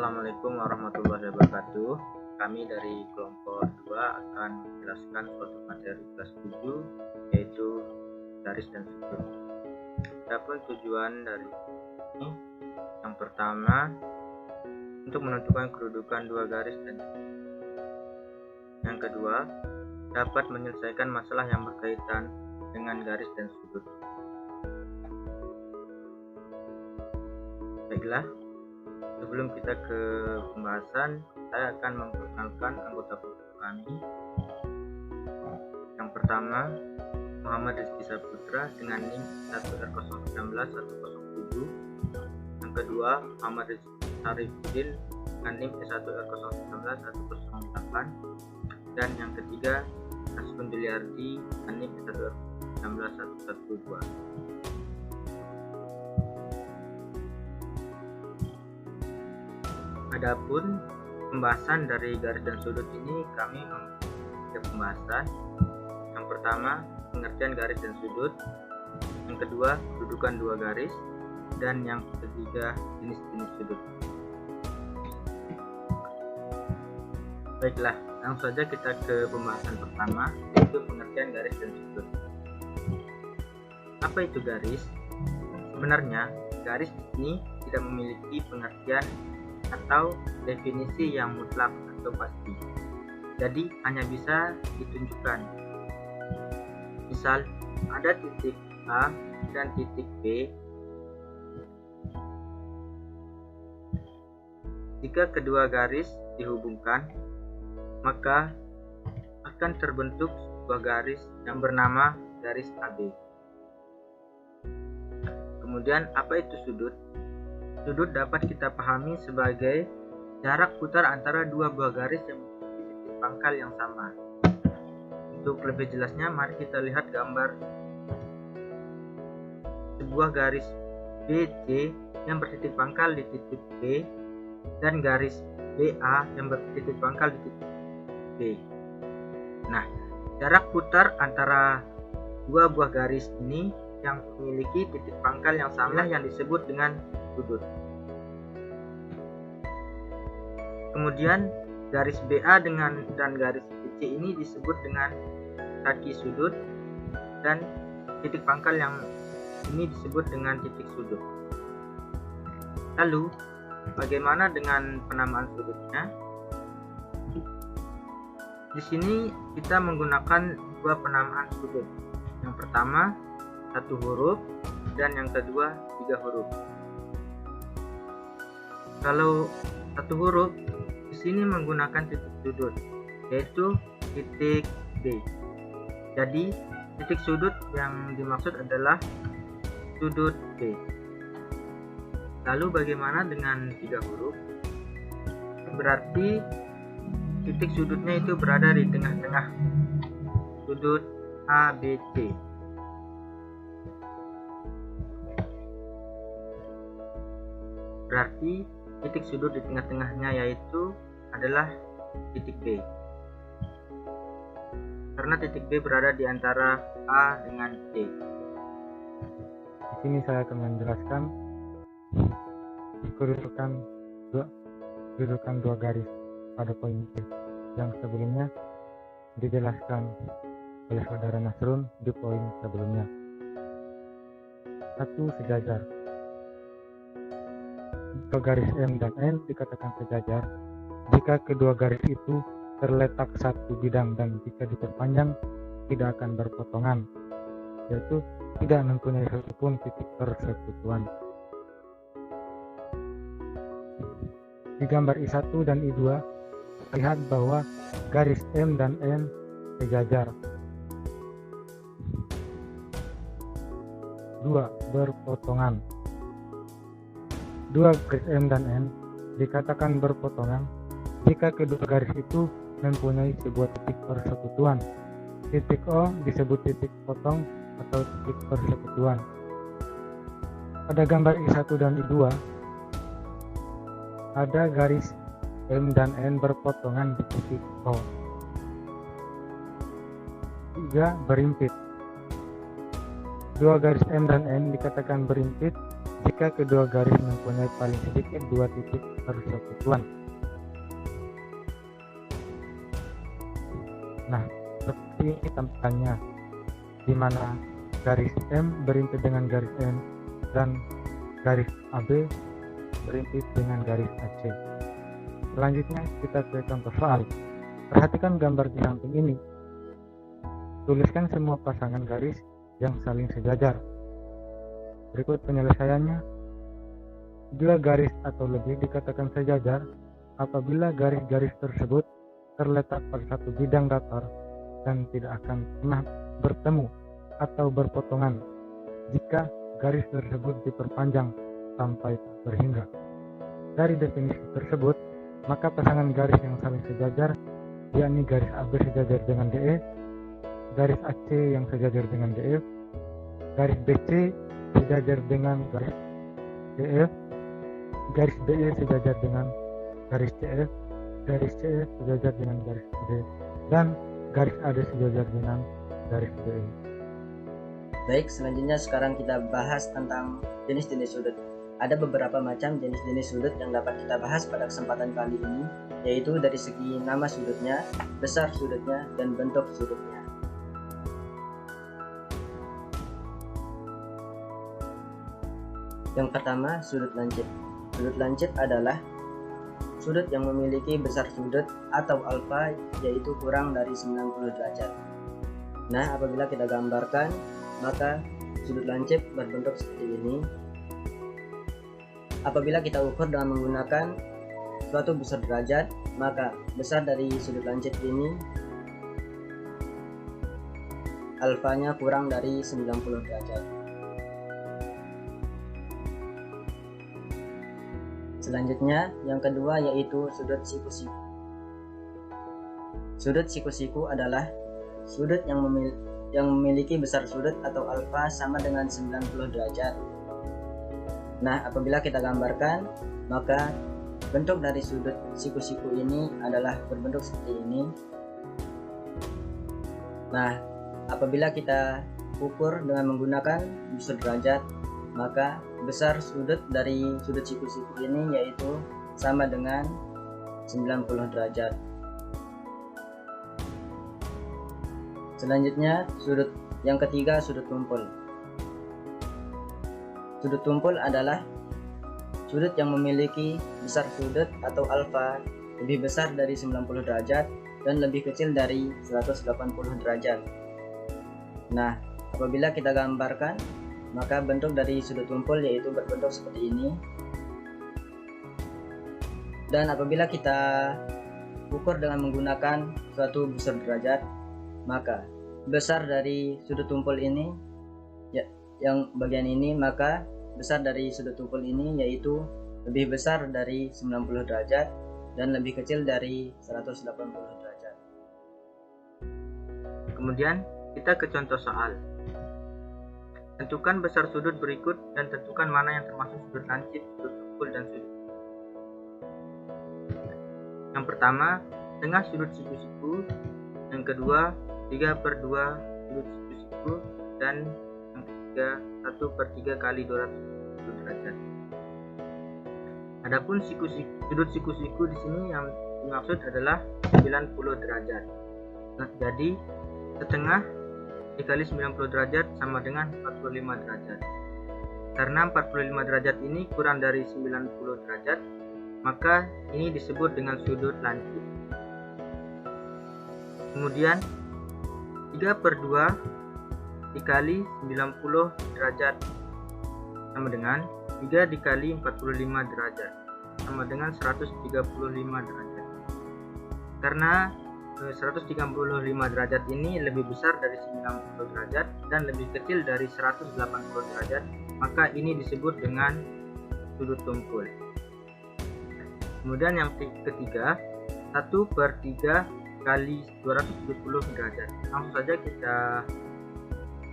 Assalamualaikum warahmatullahi wabarakatuh. Kami dari kelompok 2 akan menjelaskan suatu materi kelas 7, yaitu garis dan sudut. Adapun tujuan dari ini, yang pertama untuk menentukan kedudukan dua garis dan sudut. Yang kedua, dapat menyelesaikan masalah yang berkaitan dengan garis dan sudut. Baiklah, sebelum kita ke pembahasan, saya akan memperkenalkan anggota kelompok kami. Yang pertama, Muhammad Rizky Saputra dengan NIM 1R016107. Yang kedua, Muhammad Rizky Sarifudin dengan NIM 1R01191008. Dan yang ketiga, Asfun Biliardi dengan NIM 1R19112. Adapun pembahasan dari garis dan sudut ini kami memiliki pembahasan. Yang pertama, pengertian garis dan sudut. Yang kedua, kedudukan dua garis. Dan yang ketiga, jenis-jenis sudut. Baiklah, langsung saja kita ke pembahasan pertama, yaitu pengertian garis dan sudut. Apa itu garis? Sebenarnya, garis ini tidak memiliki pengertian atau definisi yang mutlak atau pasti, jadi hanya bisa ditunjukkan. Misal, ada titik A dan titik B. Jika kedua garis dihubungkan, maka akan terbentuk sebuah garis yang bernama garis AB. Kemudian, apa itu sudut? Sudut dapat kita pahami sebagai jarak putar antara dua buah garis yang memiliki titik pangkal yang sama. Untuk lebih jelasnya, mari kita lihat gambar sebuah garis BC yang bertitik pangkal di titik B dan garis BA yang bertitik pangkal di titik B. Nah, jarak putar antara dua buah garis ini yang memiliki titik pangkal yang sama yang disebut dengan sudut. Kemudian garis BA dan garis BC ini disebut dengan kaki sudut, dan titik pangkal yang ini disebut dengan titik sudut. Lalu, bagaimana dengan penamaan sudutnya? Di sini kita menggunakan dua penamaan sudut. Yang pertama, 1 huruf, dan yang kedua 3 huruf. Kalau 1 huruf, di sini menggunakan titik sudut, yaitu titik B. Jadi, titik sudut yang dimaksud adalah sudut B. Lalu bagaimana dengan 3 huruf? Berarti titik sudutnya itu berada di tengah-tengah sudut ABC. Berarti titik sudut di tengah-tengahnya yaitu adalah titik B. Karena titik B berada di antara A dengan C. Di sini saya akan menjelaskan kedudukan dua garis pada poin C yang sebelumnya dijelaskan oleh saudara Nasrun di poin sebelumnya. 1. Sejajar. Jika garis M dan N dikatakan sejajar jika kedua garis itu terletak satu bidang dan jika diperpanjang tidak akan berpotongan, yaitu tidak mempunyai satupun titik persekutuan. Di gambar I1 dan I2 lihat bahwa garis M dan N sejajar. 2. Berpotongan. Dua garis M dan N dikatakan berpotongan jika kedua garis itu mempunyai sebuah titik persekutuan. Titik O disebut titik potong atau titik persekutuan. Pada gambar I1 dan I2 ada garis M dan N berpotongan di titik O. 3. Berimpit. Dua garis M dan N dikatakan berimpit jika kedua garis mempunyai paling sedikit 2 titik persekutuan. Nah, seperti ini tampilannya, di mana garis M berintis dengan garis N dan garis AB berintis dengan garis AC. Selanjutnya kita ke contoh soal. Perhatikan gambar di samping ini. Tuliskan semua pasangan garis yang saling sejajar. Berikut penyelesaiannya. Bila garis atau lebih dikatakan sejajar apabila garis-garis tersebut terletak pada satu bidang datar dan tidak akan pernah bertemu atau berpotongan jika garis tersebut diperpanjang sampai tak berhingga. Dari definisi tersebut, maka pasangan garis yang saling sejajar yakni garis AB sejajar dengan DE, garis AC yang sejajar dengan DF, garis BC sejajar dengan garis DF, garis BE sejajar dengan garis CF, garis CE sejajar dengan garis D, dan garis AD sejajar dengan garis BE. Baik, selanjutnya sekarang kita bahas tentang jenis-jenis sudut. Ada beberapa macam jenis-jenis sudut yang dapat kita bahas pada kesempatan kali ini, yaitu dari segi nama sudutnya, besar sudutnya, dan bentuk sudutnya. Yang pertama, sudut lancip. Sudut lancip adalah sudut yang memiliki besar sudut atau alfa yaitu kurang dari 90 derajat. Nah, apabila kita gambarkan, maka sudut lancip berbentuk seperti ini. Apabila kita ukur dengan menggunakan suatu besar derajat, maka besar dari sudut lancip ini alfanya kurang dari 90 derajat. Selanjutnya, yang kedua yaitu sudut siku-siku. Sudut siku-siku adalah sudut yang memiliki besar sudut atau alfa sama dengan 90 derajat. Nah, apabila kita gambarkan, maka bentuk dari sudut siku-siku ini adalah berbentuk seperti ini. Nah, apabila kita ukur dengan menggunakan busur derajat, maka besar sudut dari sudut siku-siku ini yaitu sama dengan 90 derajat. Selanjutnya, sudut yang ketiga, sudut tumpul. Sudut tumpul adalah sudut yang memiliki besar sudut atau alfa lebih besar dari 90 derajat dan lebih kecil dari 180 derajat. Nah, apabila kita gambarkan, maka bentuk dari sudut tumpul yaitu berbentuk seperti ini. Dan apabila kita ukur dengan menggunakan suatu busur derajat, maka besar dari sudut tumpul ini yang bagian ini, maka besar dari sudut tumpul ini yaitu lebih besar dari 90 derajat dan lebih kecil dari 180 derajat. Kemudian kita ke contoh soal. Tentukan besar sudut berikut dan tentukan mana yang termasuk sudut lancip, sudut tumpul, dan sudut. Yang pertama, tengah sudut siku-siku. Yang kedua, 3/2 sudut siku-siku, dan yang ketiga 1/3 kali 200 derajat. Adapun sudut siku-siku di sini yang dimaksud adalah 90 derajat. Nah, jadi setengah dikali 90 derajat sama dengan 45 derajat. Karena 45 derajat ini kurang dari 90 derajat, maka ini disebut dengan sudut lancip. Kemudian 3/2 dikali 90 derajat sama dengan 3 dikali 45 derajat sama dengan 135 derajat. Karena 135 derajat ini lebih besar dari 90 derajat dan lebih kecil dari 180 derajat, maka ini disebut dengan sudut tumpul. Kemudian yang ketiga, 1/3 kali 270 derajat. Langsung saja kita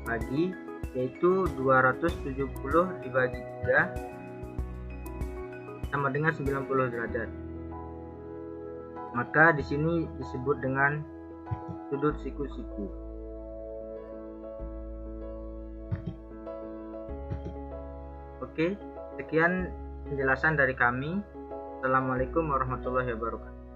bagi, yaitu 270 dibagi 3 sama dengan 90 derajat. Maka di sini disebut dengan sudut siku-siku. Oke, Sekian penjelasan dari kami. Assalamualaikum warahmatullahi wabarakatuh.